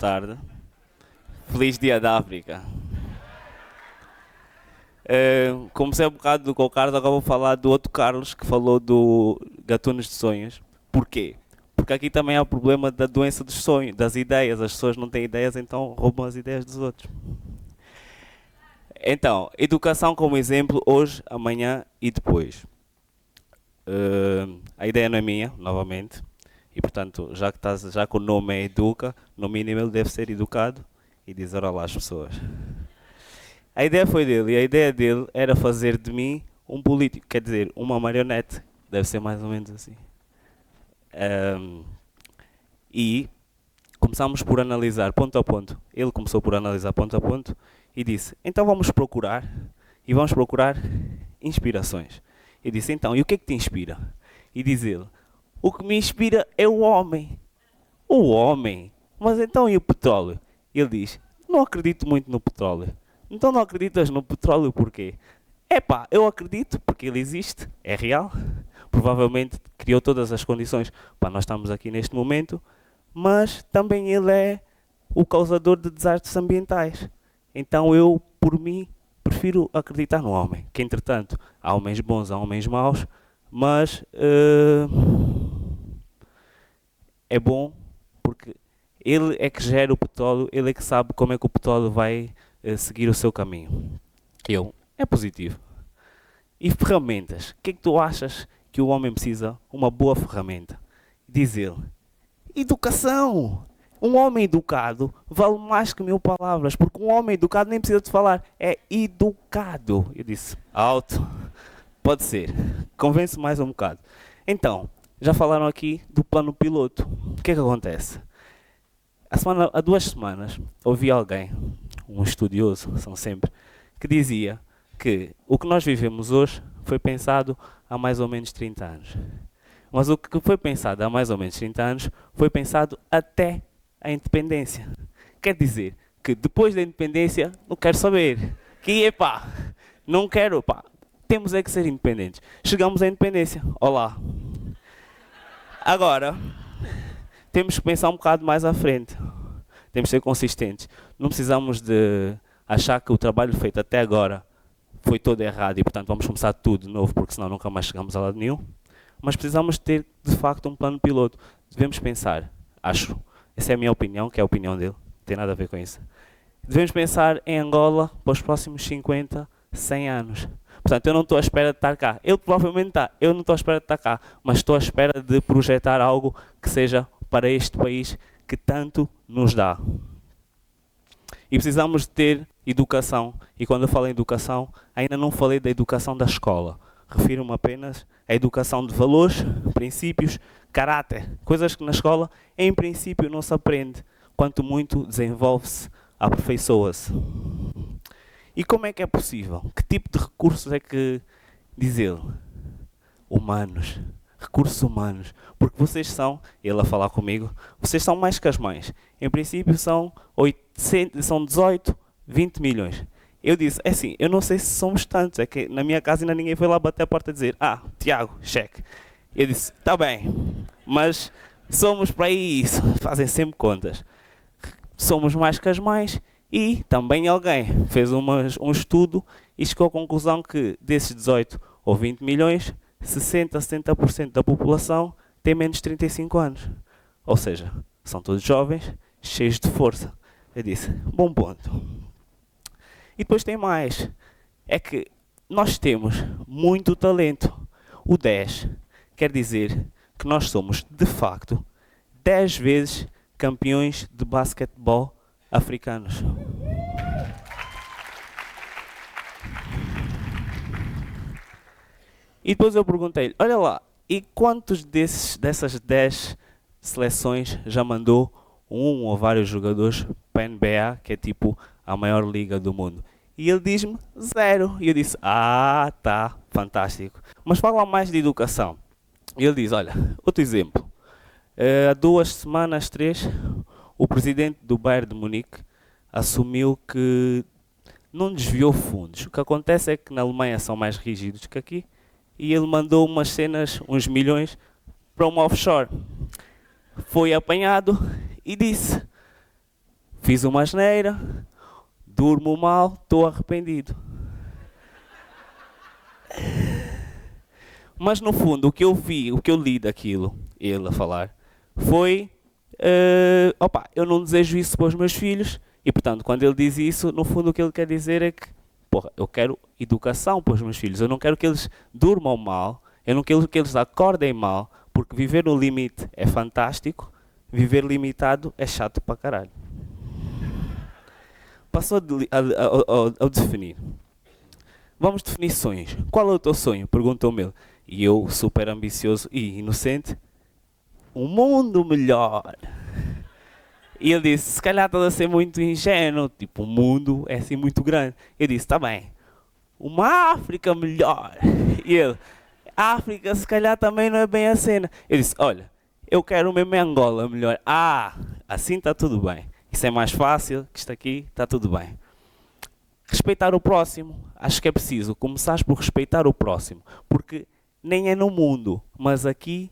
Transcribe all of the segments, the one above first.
tarde. Feliz Dia da África. Comecei um bocado com o Carlos, agora vou falar do outro Carlos que falou do Gatunos de Sonhos. Porquê? Porque aqui também há o problema da doença dos sonhos, das ideias. As pessoas não têm ideias, então roubam as ideias dos outros. Então, educação como exemplo hoje, amanhã e depois. A ideia não é minha, novamente. E portanto, já que o nome é Educa, no mínimo ele deve ser educado e dizer olá às pessoas. A ideia foi dele, e a ideia dele era fazer de mim um político, quer dizer, uma marionete. Deve ser mais ou menos assim. E começámos por analisar ponto a ponto. Ele começou por analisar ponto a ponto e disse, então vamos procurar inspirações. Eu disse, então, e o que é que te inspira? E diz ele, o que me inspira é o homem. O homem? Mas então e o petróleo? Ele diz, não acredito muito no petróleo. Então não acreditas no petróleo porquê? Epá, eu acredito porque ele existe, é real. Provavelmente criou todas as condições para nós estarmos aqui neste momento, mas também ele é o causador de desastres ambientais. Então eu, por mim, prefiro acreditar no homem. Que entretanto, há homens bons, há homens maus, mas é bom porque ele é que gera o petróleo, ele é que sabe como é que o petróleo vai seguir o seu caminho. É positivo. E ferramentas? O que é que tu achas que o homem precisa? Uma boa ferramenta. Diz ele, educação! Um homem educado vale mais que 1000 palavras, porque um homem educado nem precisa de falar, é educado. Eu disse, alto, pode ser, convence mais um bocado. Então, já falaram aqui do plano piloto. O que é que acontece? Há 2 semanas, ouvi alguém, um estudioso, são sempre, que dizia que o que nós vivemos hoje foi pensado há mais ou menos 30 anos. Mas o que foi pensado há mais ou menos 30 anos foi pensado até a independência. Quer dizer que depois da independência não quero saber. Que epá, não quero, pá, temos é que ser independentes. Chegamos à independência, olá. Agora, temos que pensar um bocado mais à frente. Temos que ser consistentes. Não precisamos de achar que o trabalho feito até agora foi todo errado e, portanto, vamos começar tudo de novo, porque senão nunca mais chegamos a lado nenhum. Mas precisamos ter, de facto, um plano piloto. Devemos pensar, acho, essa é a minha opinião, que é a opinião dele, não tem nada a ver com isso. Devemos pensar em Angola para os próximos 50, 100 anos. Portanto, eu não estou à espera de estar cá. Ele provavelmente está. Eu não estou à espera de estar cá. Mas estou à espera de projetar algo que seja para este país que tanto nos dá. E precisamos de ter educação. E quando eu falo em educação, ainda não falei da educação da escola. Refiro-me apenas à educação de valores, princípios, caráter. Coisas que na escola, em princípio, não se aprende. Quanto muito desenvolve-se, aperfeiçoa-se. E como é que é possível? Que tipo de recursos é que, diz ele, humanos, recursos humanos, porque vocês são, ele a falar comigo, vocês são mais que as mães. Em princípio são 18, 20 milhões. Eu disse, é assim, eu não sei se somos tantos, é que na minha casa ainda ninguém foi lá bater a porta e dizer, Tiago, cheque. Eu disse, está bem, mas somos para isso, fazem sempre contas. Somos mais que as mães e também alguém fez um estudo e chegou à conclusão que desses 18 ou 20 milhões, 60 a 70% da população tem menos de 35 anos. Ou seja, são todos jovens, cheios de força. Eu disse, bom ponto. E depois tem mais. É que nós temos muito talento. O 10 quer dizer que nós somos, de facto, 10 vezes campeões de basquetebol africanos. E depois eu perguntei-lhe, olha lá, e quantos dessas 10 seleções já mandou um ou vários jogadores para a NBA, que é tipo a maior liga do mundo? E ele diz-me 0. E eu disse, tá, fantástico. Mas fala mais de educação. E ele diz, olha, outro exemplo. Há 2 semanas, 3, o presidente do Bayern de Munique assumiu que não desviou fundos. O que acontece é que na Alemanha são mais rígidos que aqui e ele mandou umas cenas, uns milhões, para uma offshore. Foi apanhado e disse, Fiz uma asneira, durmo mal, estou arrependido. Mas no fundo, o que eu vi, o que eu li daquilo, ele a falar, foi, eu não desejo isso para os meus filhos, e portanto, quando ele diz isso, no fundo o que ele quer dizer é que, porra, eu quero educação para os meus filhos, eu não quero que eles durmam mal, eu não quero que eles acordem mal, porque viver no limite é fantástico, viver limitado é chato para caralho. Passou ao definir. Vamos definir sonhos. Qual é o teu sonho? Perguntou-me ele. E eu, super ambicioso e inocente, um mundo melhor. E ele disse, se calhar estás a ser muito ingênuo, tipo, o mundo é assim muito grande. Eu disse, está bem, uma África melhor. E ele, África se calhar também não é bem a cena. Eu disse, olha, eu quero mesmo Angola melhor. Ah, assim está tudo bem. Isso é mais fácil, que isto aqui está tudo bem. Respeitar o próximo. Acho que é preciso começar por respeitar o próximo. Porque nem é no mundo, mas aqui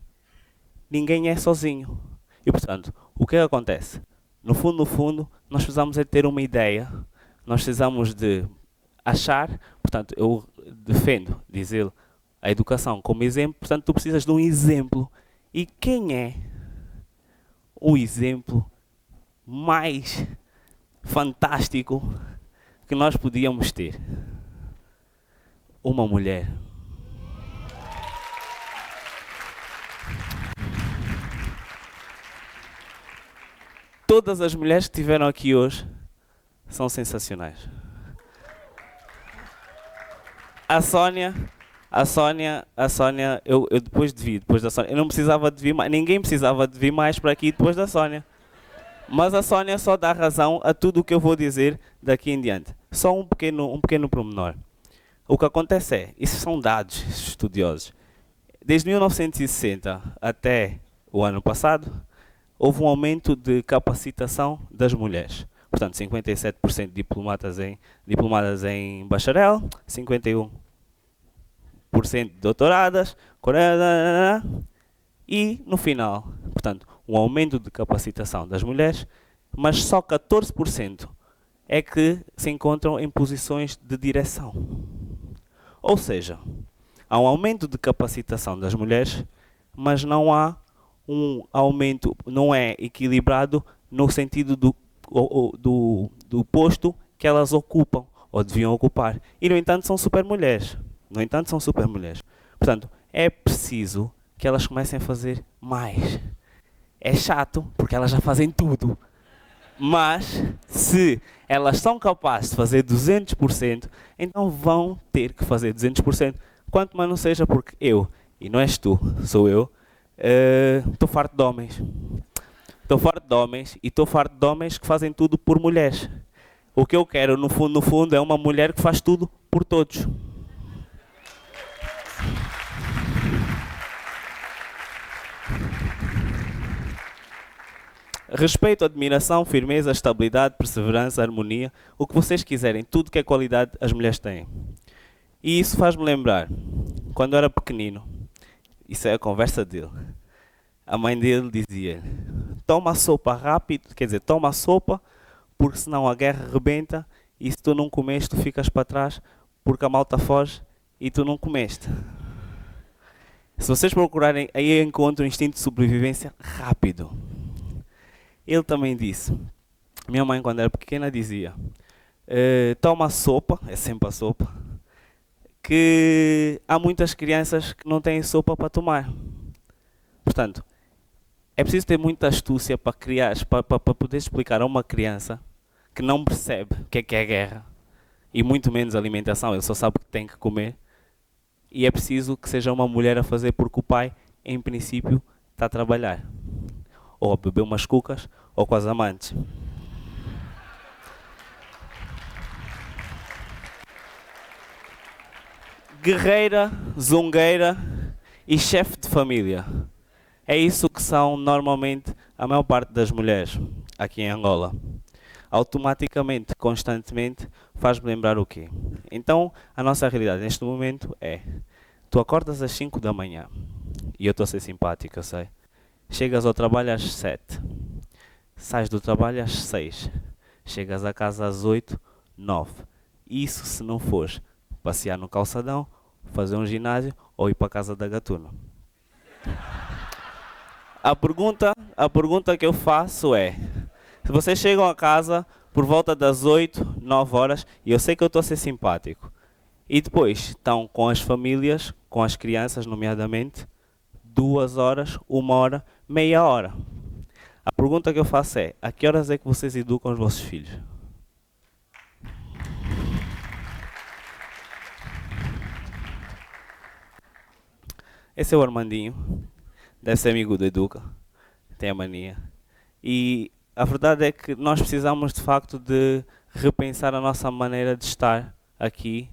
ninguém é sozinho. E portanto, o que é que acontece? No fundo, nós precisamos é ter uma ideia. Nós precisamos de achar, portanto, eu defendo, diz ele, a educação como exemplo. Portanto, tu precisas de um exemplo. E quem é o exemplo mais fantástico que nós podíamos ter? Uma mulher. Todas as mulheres que estiveram aqui hoje são sensacionais. A Sónia, eu depois da Sónia, eu não precisava de vir mais, ninguém precisava de vir mais para aqui depois da Sónia. Mas a Sónia só dá razão a tudo o que eu vou dizer daqui em diante. Só um pequeno pormenor. O que acontece é, isso são dados estudiosos. Desde 1960 até o ano passado, houve um aumento de capacitação das mulheres. Portanto, 57% diplomadas em bacharel, 51% doutoradas, e no final, portanto, um aumento de capacitação das mulheres, mas só 14% é que se encontram em posições de direção. Ou seja, há um aumento de capacitação das mulheres, mas não há um aumento, não é equilibrado no sentido do posto que elas ocupam, ou deviam ocupar. E, no entanto, são super mulheres. Portanto, é preciso que elas comecem a fazer mais. É chato, porque elas já fazem tudo. Mas, se elas são capazes de fazer 200%, então vão ter que fazer 200%. Quanto mais não seja porque eu, e não és tu, sou eu, estou farto de homens. Estou farto de homens e estou farto de homens que fazem tudo por mulheres. O que eu quero, no fundo, é uma mulher que faz tudo por todos. Respeito, admiração, firmeza, estabilidade, perseverança, harmonia, o que vocês quiserem, tudo que é qualidade as mulheres têm. E isso faz-me lembrar, quando eu era pequenino, isso é a conversa dele, a mãe dele dizia, toma a sopa rápido, quer dizer, toma a sopa, porque senão a guerra rebenta, e se tu não comes, tu ficas para trás, porque a malta foge e tu não comeste. Se vocês procurarem, aí encontram o instinto de sobrevivência rápido. Ele também disse, minha mãe quando era pequena dizia, toma a sopa, é sempre a sopa, que há muitas crianças que não têm sopa para tomar. Portanto, é preciso ter muita astúcia para poder explicar a uma criança que não percebe o que é guerra, e muito menos alimentação, ele só sabe que tem que comer, e é preciso que seja uma mulher a fazer porque o pai, em princípio, está a trabalhar. Ou a beber umas cucas, ou com as amantes. Guerreira, zungueira e chefe de família. É isso que são normalmente a maior parte das mulheres aqui em Angola. Automaticamente, constantemente, faz-me lembrar o quê? Então, a nossa realidade neste momento é, tu acordas às 5 da manhã, e eu estou a ser simpático, eu sei. Chegas ao trabalho às 7, sais do trabalho às 6, chegas a casa às 8, 9. Isso se não fores passear no calçadão, fazer um ginásio ou ir para a casa da gatuna. A pergunta que eu faço é, se vocês chegam a casa por volta das 8, 9 horas, e eu sei que eu estou a ser simpático, e depois estão com as famílias, com as crianças nomeadamente, 2 horas, 1 hora, meia hora. A pergunta que eu faço é, a que horas é que vocês educam os vossos filhos? Esse é o Armandinho, deve ser amigo do Educa, tem a mania. E a verdade é que nós precisamos de facto de repensar a nossa maneira de estar aqui,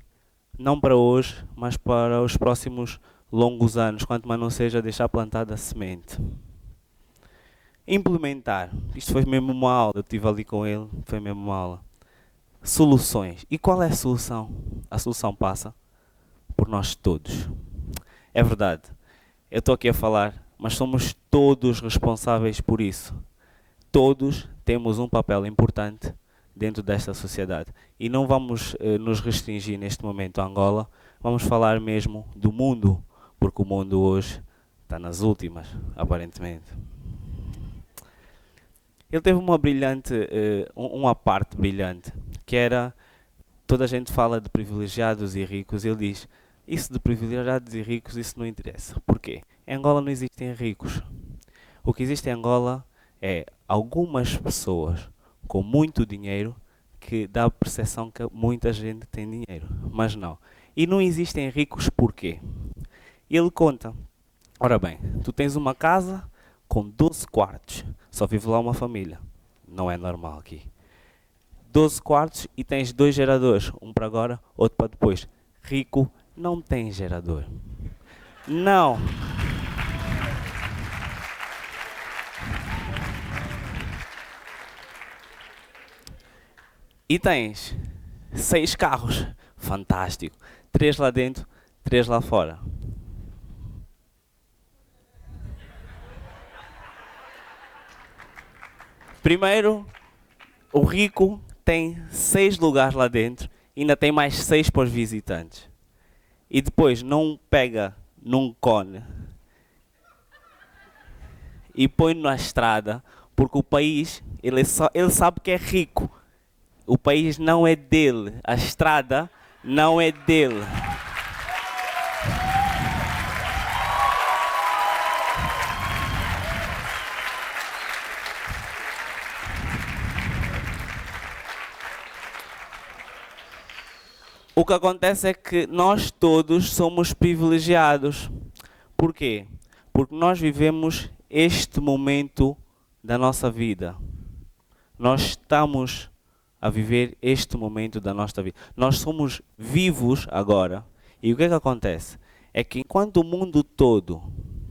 não para hoje, mas para os próximos longos anos, quanto mais não seja deixar plantada a semente. Implementar, isto foi mesmo uma aula, eu estive ali com ele, foi mesmo uma aula. Soluções. E qual é a solução? A solução passa por nós todos. É verdade, eu estou aqui a falar, mas somos todos responsáveis por isso. Todos temos um papel importante dentro desta sociedade. E não vamos nos restringir neste momento a Angola, vamos falar mesmo do mundo, porque o mundo hoje está nas últimas, aparentemente. Ele teve uma parte brilhante, que era, toda a gente fala de privilegiados e ricos, ele diz, isso de privilegiados e ricos, isso não interessa. Porquê? Em Angola não existem ricos. O que existe em Angola é algumas pessoas com muito dinheiro que dá a percepção que muita gente tem dinheiro, mas não. E não existem ricos porquê? Ele conta, ora bem, tu tens uma casa com 12 quartos, só vive lá uma família, não é normal aqui. 12 quartos e tens 2 geradores, um para agora, outro para depois. Rico não tem gerador. Não. E tens 6 carros, fantástico. 3 lá dentro, 3 lá fora. Primeiro, o rico tem 6 lugares lá dentro e ainda tem mais 6 para os visitantes. E depois não pega num cone e põe na estrada, porque o país, ele sabe que é rico. O país não é dele, a estrada não é dele. O que acontece é que nós todos somos privilegiados. Por quê? Porque nós vivemos este momento da nossa vida. Nós estamos a viver este momento da nossa vida. Nós somos vivos agora. E o que é que acontece? É que enquanto o mundo todo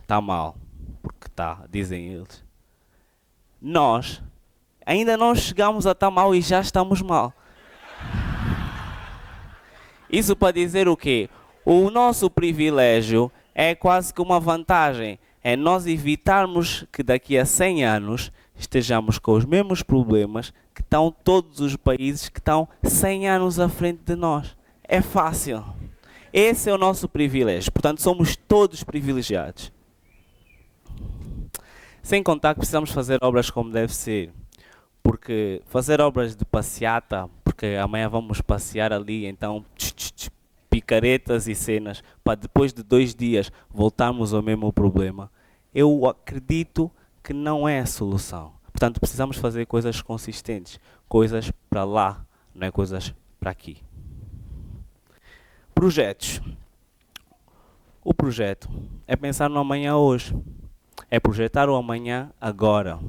está mal, porque está, dizem eles, nós ainda não chegamos a estar mal e já estamos mal. Isso para dizer o quê? O nosso privilégio é quase que uma vantagem. É nós evitarmos que daqui a 100 anos estejamos com os mesmos problemas que estão todos os países que estão 100 anos à frente de nós. É fácil. Esse é o nosso privilégio. Portanto, somos todos privilegiados. Sem contar que precisamos fazer obras como deve ser. Porque fazer obras de passeata, porque amanhã vamos passear ali, então picaretas e cenas, para depois de 2 dias voltarmos ao mesmo problema, eu acredito que não é a solução. Portanto, precisamos fazer coisas consistentes, coisas para lá, não é coisas para aqui. Projetos. O projeto é pensar no amanhã hoje. É projetar o amanhã agora.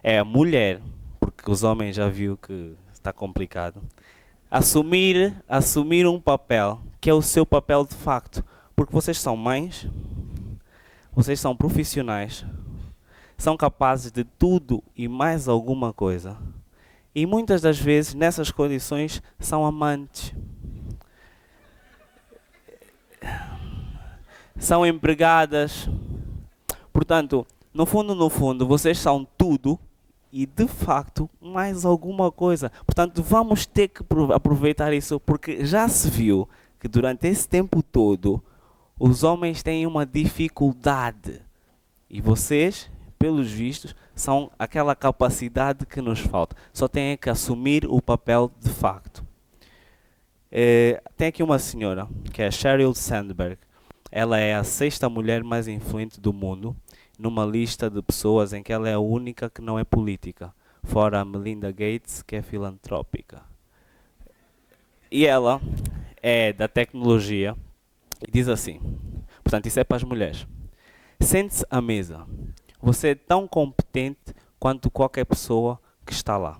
É a mulher, porque os homens já viu que está complicado, assumir um papel que é o seu papel de facto, porque vocês são mães, vocês são profissionais, são capazes de tudo e mais alguma coisa, e muitas das vezes nessas condições são amantes, são empregadas. Portanto, no fundo, vocês são tudo e de facto mais alguma coisa. Portanto, vamos ter que aproveitar isso, porque já se viu que durante esse tempo todo os homens têm uma dificuldade e vocês, pelos vistos, são aquela capacidade que nos falta. Só têm que assumir o papel de facto. Tem aqui uma senhora, que é Sheryl Sandberg. Ela é a 6ª mulher mais influente do mundo, numa lista de pessoas em que ela é a única que não é política, fora a Melinda Gates, que é filantrópica. E ela é da tecnologia e diz assim, portanto isso é para as mulheres: sente-se à mesa, você é tão competente quanto qualquer pessoa que está lá.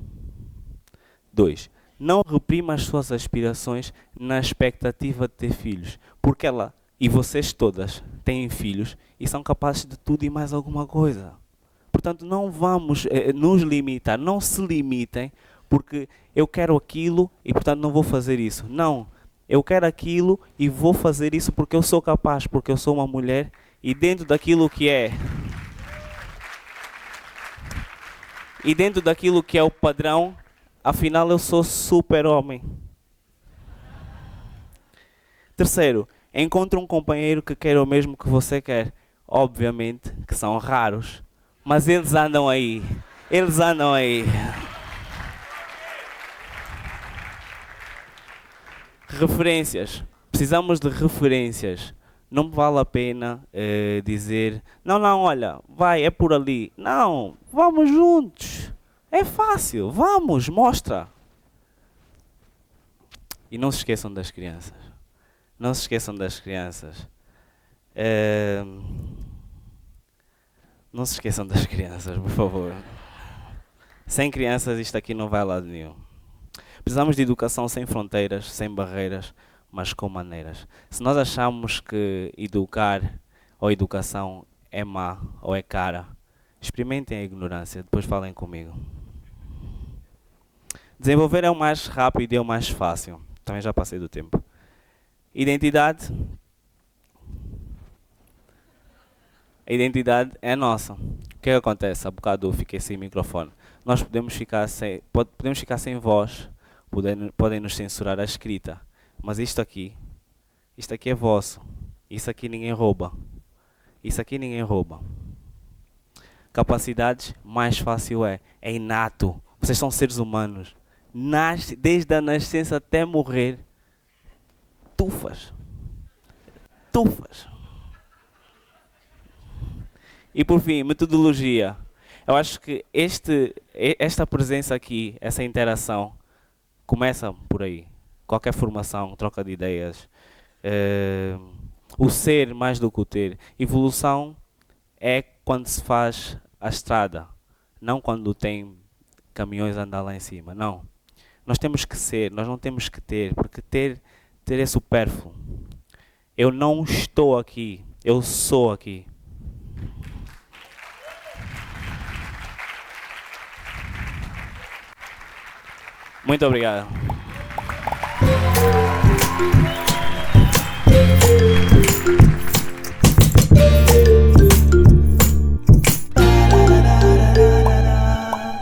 2. Não reprima as suas aspirações na expectativa de ter filhos, porque ela e vocês todas têm filhos e são capazes de tudo e mais alguma coisa. Portanto, não vamos nos limitar, não se limitem, porque eu quero aquilo e portanto não vou fazer isso. Não, eu quero aquilo e vou fazer isso porque eu sou capaz, porque eu sou uma mulher e dentro daquilo que é... E dentro daquilo que é o padrão, afinal eu sou super-homem. 3. Encontre um companheiro que queira o mesmo que você quer. Obviamente que são raros, mas eles andam aí. Eles andam aí. Referências. Precisamos de referências. Não vale a pena dizer, não, olha, vai, é por ali. Não, vamos juntos. É fácil, vamos, mostra. E não se esqueçam das crianças. Não se esqueçam das crianças. Não se esqueçam das crianças, por favor. Sem crianças isto aqui não vai a lado nenhum. Precisamos de educação sem fronteiras, sem barreiras, mas com maneiras. Se nós achamos que educar ou educação é má ou é cara, experimentem a ignorância, depois falem comigo. Desenvolver é o mais rápido e é o mais fácil. Também já passei do tempo. Identidade. A identidade é nossa. O que acontece? Há bocado eu fiquei sem microfone. Nós podemos ficar sem voz, podem nos censurar a escrita, mas isto aqui é vosso. Isso aqui ninguém rouba. Isso aqui ninguém rouba. Capacidades, mais fácil é inato. Vocês são seres humanos. Desde a nascença até morrer, tufas. E por fim, metodologia. Eu acho que esta presença aqui, essa interação, começa por aí. Qualquer formação, troca de ideias, o ser mais do que o ter. Evolução é quando se faz a estrada, não quando tem caminhões a andar lá em cima, não. Nós temos que ser, nós não temos que ter, porque ter é supérfluo. Eu não estou aqui, eu sou aqui. Muito obrigado.